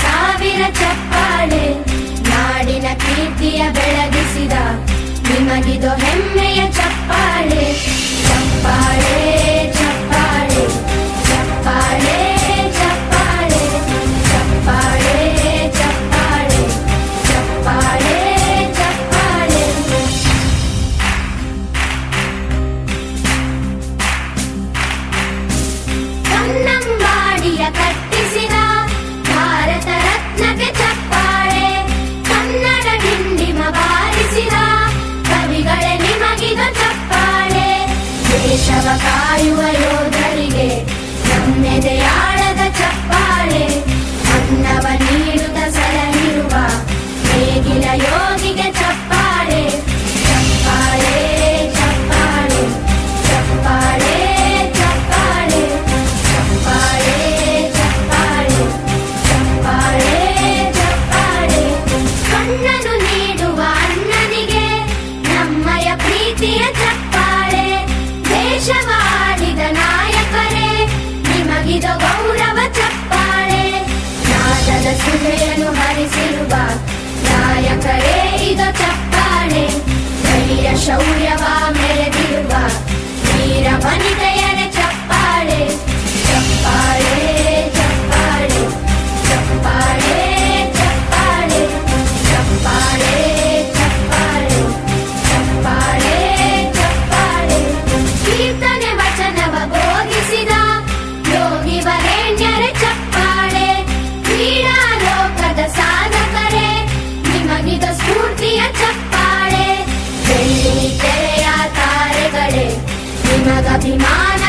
ಸಾವಿರ ಚಪ್ಪಾಳೆ, ನಾಡಿನ ಕೀರ್ತಿಯ ಬೆಳಗಿಸಿದ ನಿಮಗಿದು ಹೆಮ್ಮೆಯ ಚಪ್ಪಾಳೆ. ಚಪ್ಪಾಳೆ ಚಪ್ಪಾಳೆ ಚಪ್ಪಾಳೆ ಚಪ್ಪಾಳೆ ಚಪ್ಪಾಳೆ ಚಪ್ಪಾಳೆ ಚಪ್ಪಾಳೆ ಚಪ್ಪಾಳೆ. ಕನ್ನಂಬಾಡಿಯ ಕಟ್ಟಿಸಿದ ಭಾರತ ರತ್ನಕ್ಕೆ ಚಪ್ಪಾಳೆ, ಕನ್ನಡ ಡಿಂಡಿಮ ಬಾರಿಸಿದ ಕವಿಗಳೇ ನಿಮಗಿದು ಚಪ್ಪಾಳೆ. ದೇಶವ ಕಾಯುವ ಯೋಧರಿಗೆ ನಮ್ಮೆದೆಯಾಳದ ಚಪ್ಪಾಳೆ, ಅನ್ನವ ನೀಡುತ್ತ ಸಲಹಿರುವ ನೇಗಿಲ ಯೋಗಿಗೆ ಚಪ್ಪಾಳೆ. ಚಪ್ಪಾಳೆ ಚಪ್ಪಾಳೆ ಚಪ್ಪಾಳೆ ಚಪ್ಪಾಳೆ ಚಪ್ಪಾಳೆ ಚಪ್ಪಾಳೆ ಚಪ್ಪಾಳೆ ಚಪ್ಪಾಳೆ. ಕಣ್ಣನು ನೀಡುವ ಅಣ್ಣನಿಗೆ ನಮ್ಮಯ ಪ್ರೀತಿಯ ಚಪ್ಪಾಳೆ, ದೇಶವಾಡಿದ ನಾಯಕರೇ ನಿಮಗಿದು ಗೌರವ ಚಪ್ಪಾಳೆ. ನಾದದ ಸುಧೆಯನ್ನು ಹರಿಸಿರುವ ನಾಯಕರೇ ಇದು ಚಪ್ಪಾಳೆ, ಧೈರ್ಯ ಶೌರ್ಯವ ಮೆರೆದಿರುವ ವೀರ ವನಿತೆಯರ ಚಪ್ಪಾಳೆ. ಚಪ್ಪಾಳೆ ಚಪ್ಪಾಳೆ ಚಪ್ಪಾಳೆ ಚಪ್ಪಾಳೆ ಚಪ್ಪಾಳೆ ಚಪ್ಪಾಳೆ ಚಪ್ಪಾಳೆ ಚಪ್ಪಾಳೆ. ಕೀರ್ತನೆ ವಚನವ ಬೋಧಿಸಿದ ಯೋಗಿ ವರೇಣ್ಯರ ಚಪ್ಪಾಳೆ, ಕ್ರೀಡಾ ಲೋಕದ ಸಾಧಕರೇ ನಿಮಗಿದ ಸ್ಫೂರ್ತಿಯ ಚಪ್ಪಾಳೆ. ಬೆಳ್ಳಿ ತೆರೆಯ ತಾರೆಗಳೇ ನಿಮಗಭಿಮಾನ